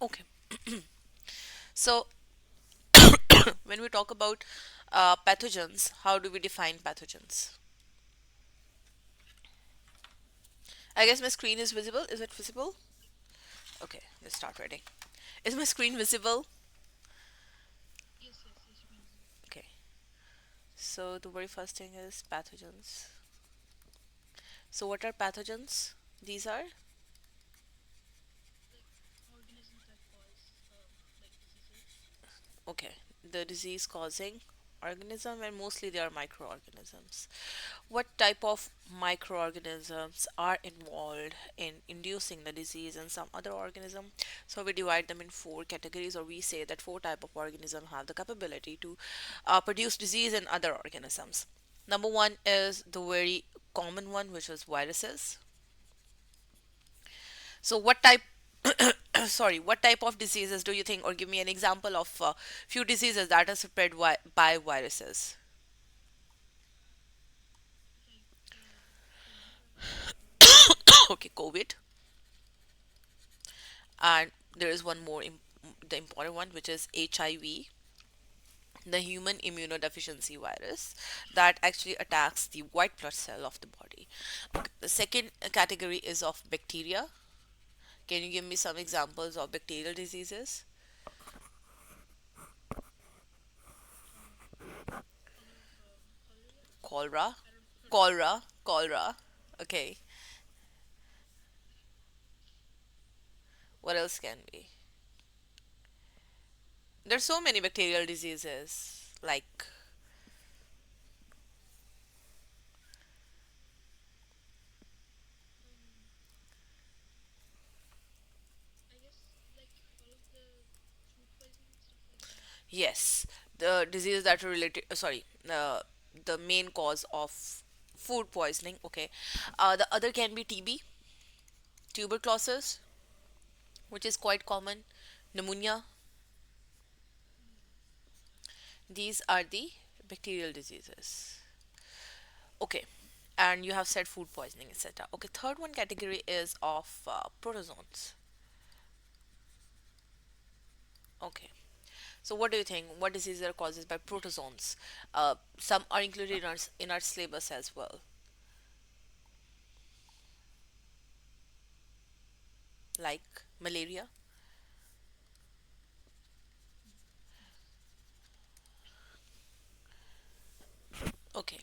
Okay. So when we talk about pathogens, how do we define pathogens? I guess my screen is visible. Is it visible? Okay, let's start writing. Is my screen visible? Okay. So the very first thing is pathogens. So what are pathogens? These are okay. The disease causing organism, and mostly they are microorganisms. What type of microorganisms are involved in inducing the disease in some other organism? So we divide them in four categories, or we say that four type of organism have the capability to produce disease in other organisms. Number one is the very common one, which is viruses. So what type sorry, what type of diseases do you think, or give me an example of few diseases that are spread by viruses? Okay, COVID. And there is one more the important one, which is HIV, the human immunodeficiency virus that actually attacks the white blood cell of the body. Okay, the second category is of bacteria. Can you give me some examples of bacterial diseases? Cholera. Cholera. Okay. What else can be? There's so many bacterial diseases like yes, the diseases that are related. Sorry, the main cause of food poisoning. Okay, the other can be TB, tuberculosis, which is quite common, pneumonia. These are the bacterial diseases. Okay, and you have said food poisoning, etc. Okay, third one category is of protozoans. Okay, so what do you think? What diseases are caused by protozoans? Some are included in our syllabus as well, like malaria. Okay,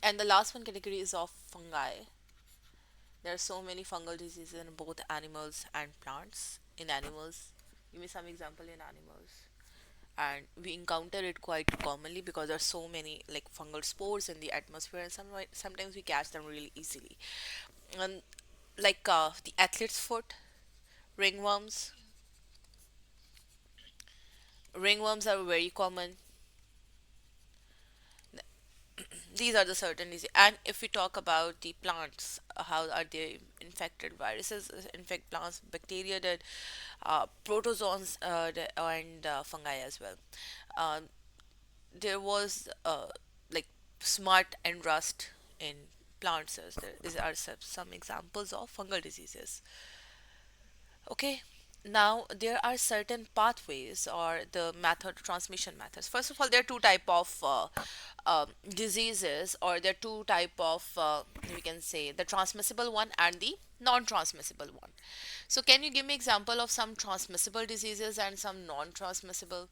and the last one category is of fungi. There are so many fungal diseases in both animals and plants. In animals, give me some example in animals. And we encounter it quite commonly because there are so many like fungal spores in the atmosphere, and sometimes we catch them really easily. And like the athlete's foot, ringworms. Ringworms are very common. These are the certain disease. And if we talk about the plants, how are they infected? Viruses infect plants, bacteria did, protozoans and fungi as well. Um, there was like smart and rust in plants. As there are some examples of fungal diseases. Okay. Now there are certain pathways or the method transmission methods. First of all, there are two type of diseases, or there are two type of we can say the transmissible one and the non-transmissible one. So can you give me example of some transmissible diseases and some non-transmissible?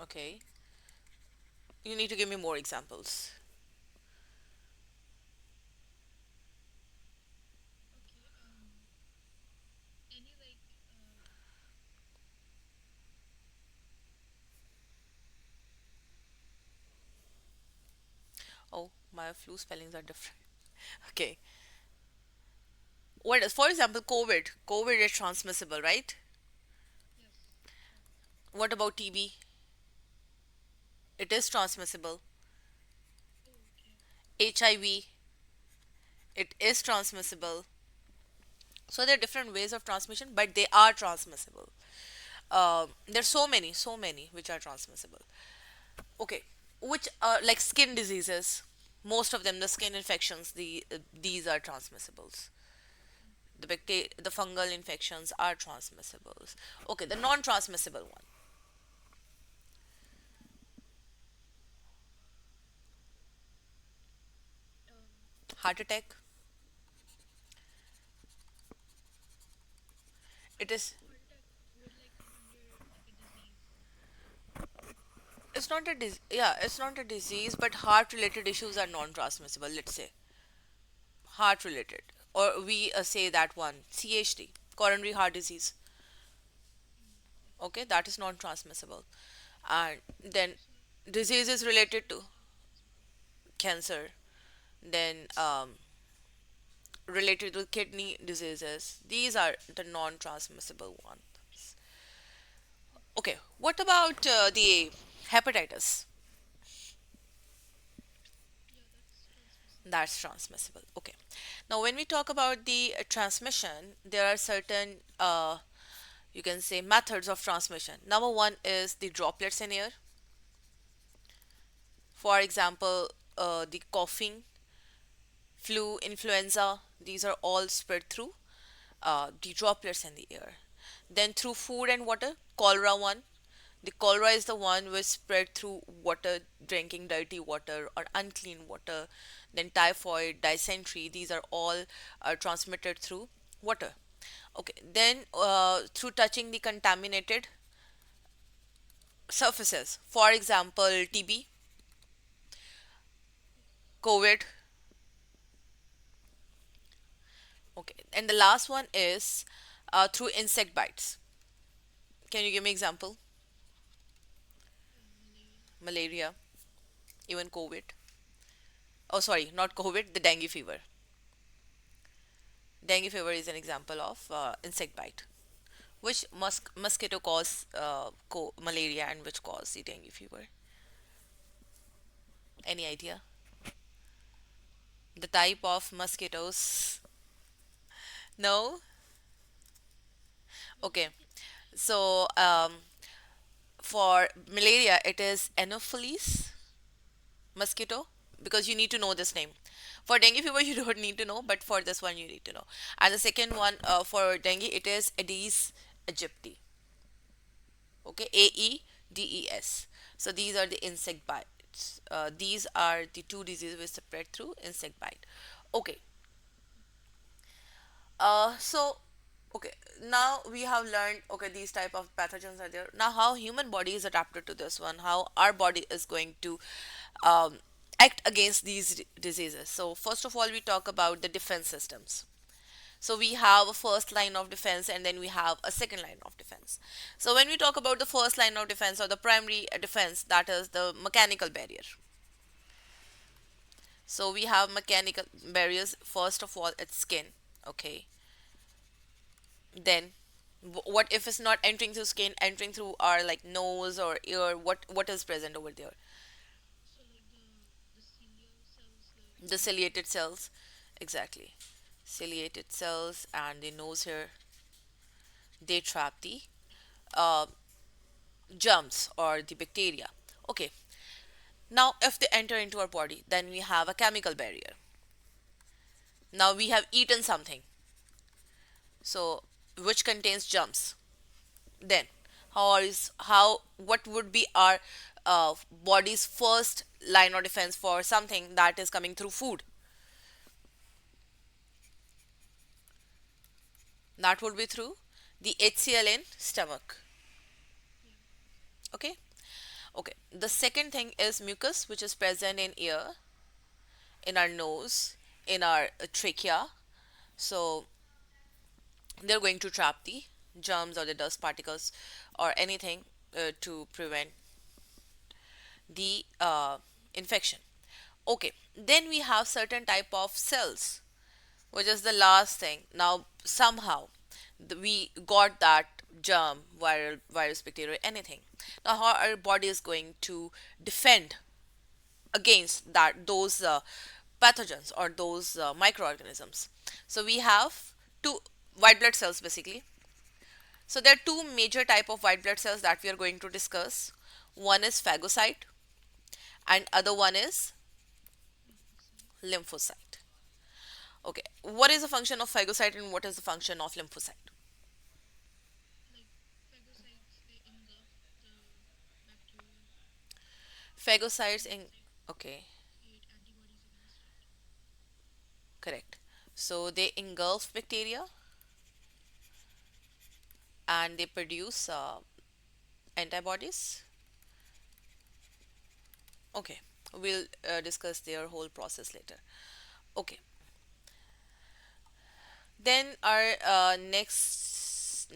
Okay, you need to give me more examples. Oh, my flu spellings are different. Okay, what is, for example, COVID is transmissible, right? What about TB? It is transmissible. HIV, it is transmissible. So there are different ways of transmission, but they are transmissible. There's so many which are transmissible. Okay, which are like skin diseases. Most of them, the skin infections, these are transmissibles. The fungal infections are transmissibles. Okay, the non-transmissible one, heart attack. It is. It's not a yeah, it's not a disease, but heart-related issues are non-transmissible. Let's say heart-related, or we say that one CHD, coronary heart disease. Okay, that is non-transmissible. And then diseases related to cancer, then related to kidney diseases. These are the non-transmissible ones. Okay, what about the hepatitis? That's transmissible. Okay. Now, when we talk about the transmission, there are certain, you can say, methods of transmission. Number one is the droplets in air. For example, the coughing, flu, influenza, these are all spread through the droplets in the air. Then through food and water, cholera one. The cholera is the one which spread through water, drinking dirty water or unclean water. Then typhoid, dysentery, these are all transmitted through water. Okay, then through touching the contaminated surfaces. For example, TB, COVID. Okay, and the last one is through insect bites. Can you give me example? Malaria, even COVID. Oh, sorry, not COVID, the dengue fever. Dengue fever is an example of insect bite. Which mosquito cause malaria and which cause the dengue fever? Any idea? The type of mosquitoes? No? Okay. So, for malaria, it is Anopheles mosquito because you need to know this name. For dengue fever, you don't need to know, but for this one, you need to know. And the second one for dengue, it is Aedes aegypti. Okay, AEDES. So these are the insect bites. These are the two diseases which spread through insect bite. Okay, so okay, now we have learned, okay, these type of pathogens are there. Now how human body is adapted to this one, how our body is going to um, act against these diseases. So first of all, we talk about the defense systems. So we have a first line of defense and then we have a second line of defense. So when we talk about the first line of defense or the primary defense, that is the mechanical barrier. So we have mechanical barriers. First of all, it's skin. Okay. Then what if it's not entering through skin, entering through our like nose or ear? What is present over there? The ciliated cells. Exactly. Ciliated cells and the nose hair, they trap the uh, germs or the bacteria. Okay, now if they enter into our body, then we have a chemical barrier. Now we have eaten something, so which contains germs. Then how what would be our body's first line of defense for something that is coming through food? That would be through the HCl in stomach. Okay. Okay. The second thing is mucus, which is present in ear, in our nose, in our trachea. So they're going to trap the germs or the dust particles or anything to prevent the infection. Okay, then we have certain type of cells, which is the last thing. Now somehow we got that germ, viral, virus, bacteria, anything. Now how our body is going to defend against that those pathogens or those microorganisms. So we have two white blood cells basically. So there are two major type of white blood cells that we are going to discuss. One is phagocyte and other one is Lymphocyte. Okay, what is the function of phagocyte and what is the function of lymphocyte? Phagocytes in, okay, correct. So they engulf bacteria and they produce antibodies. Okay, we'll discuss their whole process later. Okay, then our next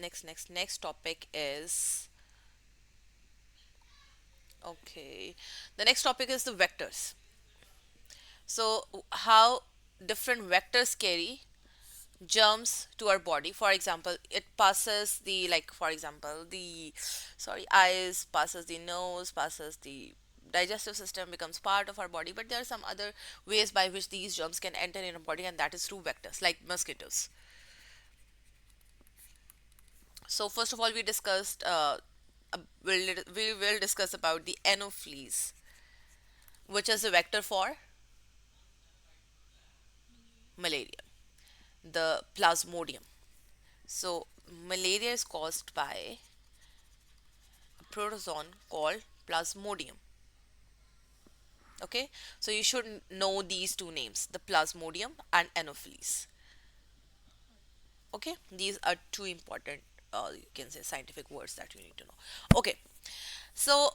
topic is, okay, the next topic is the vectors. So how different vectors carry germs to our body. For example, it passes the, like for example, the, sorry, eyes, passes the nose, passes the digestive system, becomes part of our body. But there are some other ways by which these germs can enter in our body, and that is through vectors like mosquitoes. So first of all, we discussed we will discuss about the anopheles, which is a vector for malaria, the plasmodium. So malaria is caused by a protozoan called plasmodium. Okay, so you should know these two names, the plasmodium and anopheles. Okay, these are two important, you can say, scientific words that you need to know. Okay, so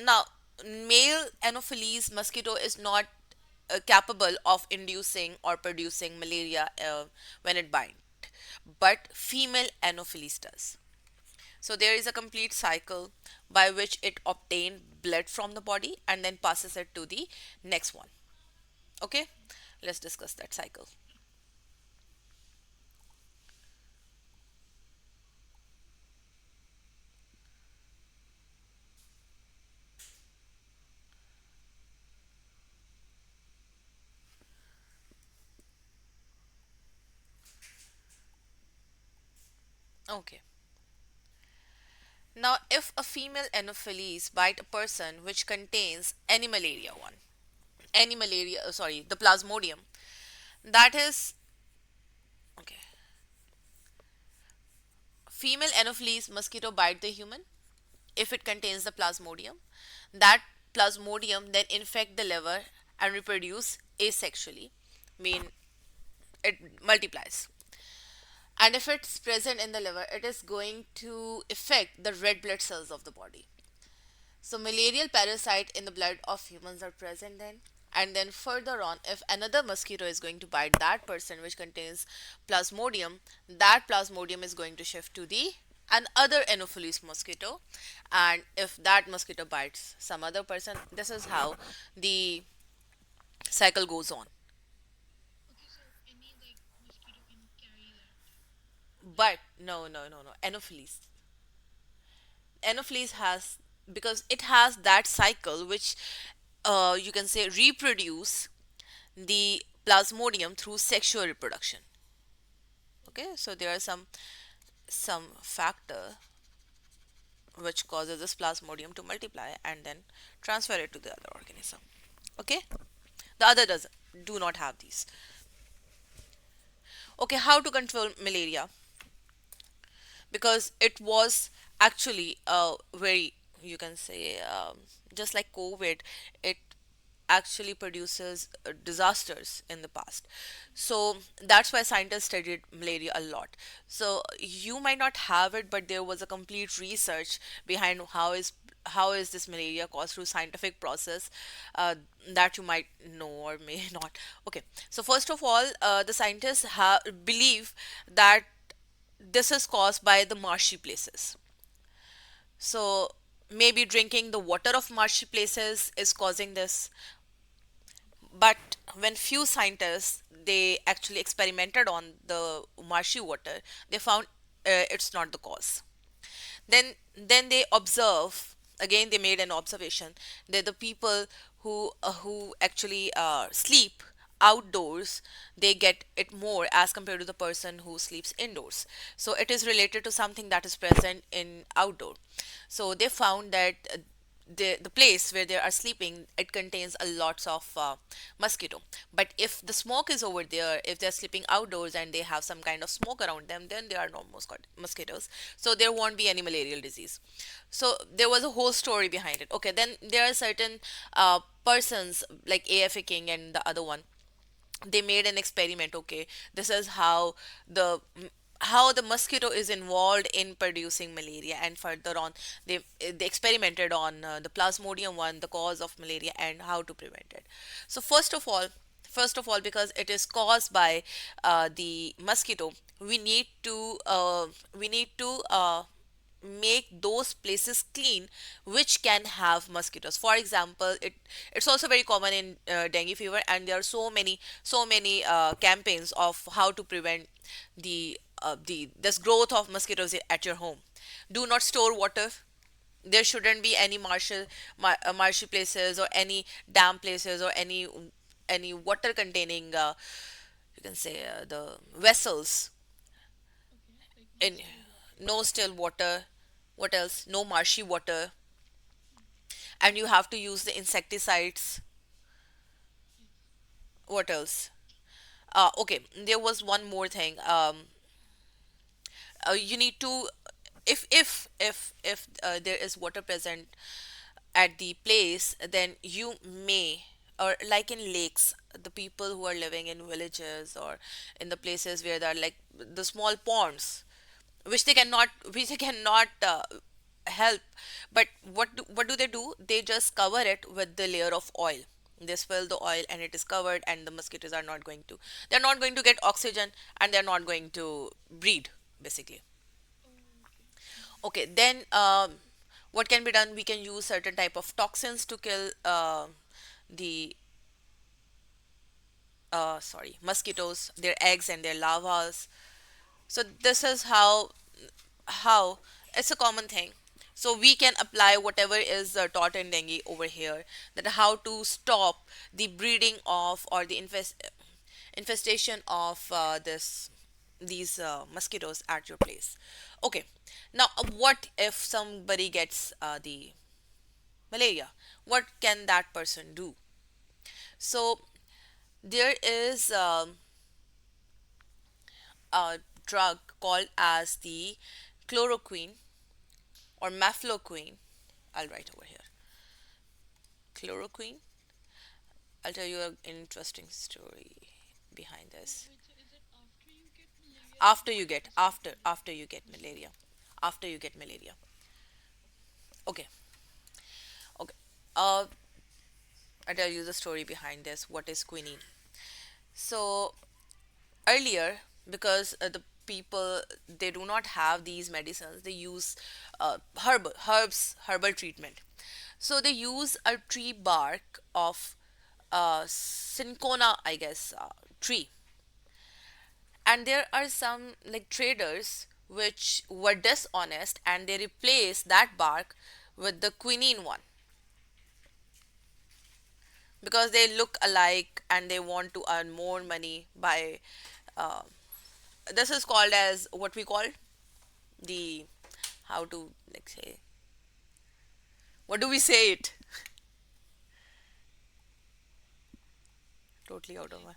now male anopheles mosquito is not capable of inducing or producing malaria when it bites, but female anopheles does. So there is a complete cycle by which it obtain blood from the body and then passes it to the next one. Okay, let's discuss that cycle. Okay, now if a female anopheles bite a person which contains any malaria one, any malaria, sorry, the plasmodium, that is, okay, female anopheles mosquito bite the human if it contains the plasmodium. That plasmodium then infect the liver and reproduce asexually, mean it multiplies. And if it's present in the liver, it is going to affect the red blood cells of the body. So malarial parasite in the blood of humans are present then. And then further on, if another mosquito is going to bite that person which contains plasmodium, that plasmodium is going to shift to the another anopheles mosquito. And if that mosquito bites some other person, this is how the cycle goes on. But no, anopheles. Anopheles has, because it has that cycle which, you can say, reproduce the plasmodium through sexual reproduction. Okay, so there are some factor which causes this plasmodium to multiply and then transfer it to the other organism. Okay, the other doesn't, do not have these. Okay, how to control malaria? Because it was actually very, you can say, just like COVID, it actually produces disasters in the past. So that's why scientists studied malaria a lot. So you might not have it, but there was a complete research behind how is this malaria caused through scientific process, uh, that you might know or may not. Okay, so first of all, the scientists believe that this is caused by the marshy places. So maybe drinking the water of marshy places is causing this. But when few scientists they actually experimented on the marshy water, they found it's not the cause. Then they observe, again they made an observation that the people who actually sleep outdoors, they get it more as compared to the person who sleeps indoors. So it is related to something that is present in outdoor. So they found that the place where they are sleeping, it contains a lots of mosquito. But if the smoke is over there, if they're sleeping outdoors and they have some kind of smoke around them, then there are no mosquitoes, so there won't be any malarial disease. So there was a whole story behind it. Okay, then there are certain persons like AFA King and the other one, they made an experiment. Okay, this is how the mosquito is involved in producing malaria, and further on they experimented on the plasmodium one, the cause of malaria and how to prevent it. So first of all, because it is caused by the mosquito, we need to make those places clean which can have mosquitoes. For example, it's also very common in dengue fever, and there are so many campaigns of how to prevent the this growth of mosquitoes at your home. Do not store water. There shouldn't be any marshy places or any damp places or any water containing you can say the vessels in. No still water. What else? No marshy water. And you have to use the insecticides. What else? Okay, there was one more thing. You need to, if there is water present at the place, then you may, or like in lakes, the people who are living in villages or in the places where there are like the small ponds, which they cannot help. But what do they do? They just cover it with the layer of oil. They spill the oil and it is covered, and the mosquitoes are not going to, they're not going to get oxygen, and they're not going to breed, basically. Okay, then what can be done? We can use certain type of toxins to kill the sorry, mosquitoes, their eggs and their larvas. So this is how it's a common thing. So we can apply whatever is taught in dengue over here, that how to stop the breeding of or the infestation of this these mosquitoes at your place. Okay, now what if somebody gets the malaria? What can that person do? So there is a drug called as the chloroquine or mefloquine. I'll write over here. Chloroquine. I'll tell you an interesting story behind this. After you get malaria. After you get malaria. Okay. Okay. Uh I'll tell you the story behind this. What is quinine? So earlier, because the people, they do not have these medicines, they use herbal treatment. So they use a tree bark of cinchona, I guess, tree. And there are some like traders which were dishonest, and they replaced that bark with the quinine one, because they look alike and they want to earn more money by uh, this is called as what we call the, how to like say, what do we say it, totally out of my,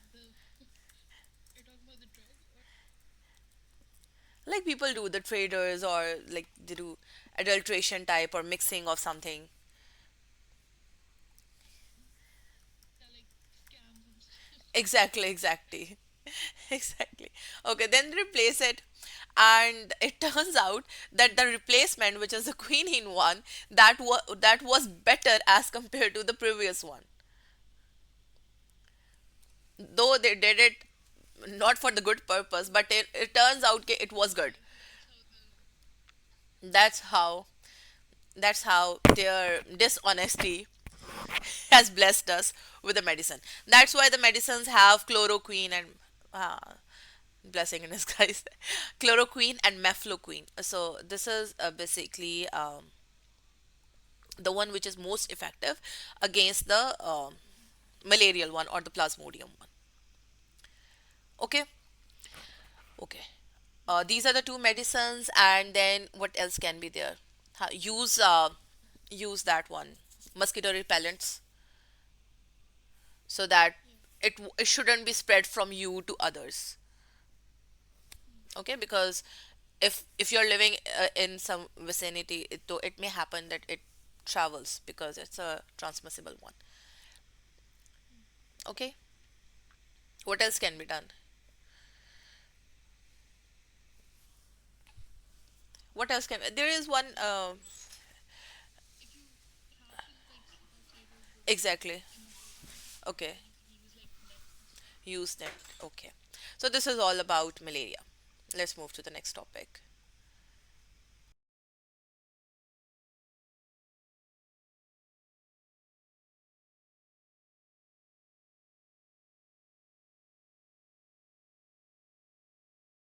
like people do, the traders, or like they do adulteration type or mixing of something. Exactly. Exactly. Okay, then replace it, and it turns out that the replacement, which is the quinine one, that was better as compared to the previous one, though they did it not for the good purpose, but it turns out it was good. That's how that's how their dishonesty has blessed us with the medicine. That's why the medicines have chloroquine and uh, blessing in disguise, chloroquine and mefloquine. So this is basically the one which is most effective against the malarial one or the plasmodium one. Okay, okay. These are the two medicines, and then what else can be there? Use. use that one, mosquito repellents, so that it shouldn't be spread from you to others. Okay, because if you're living in some vicinity, though it may happen that it travels because it's a transmissible one. Okay, what else can be done? What else can there is one exactly. Okay, use net. Okay, so this is all about malaria. Let's move to the next topic.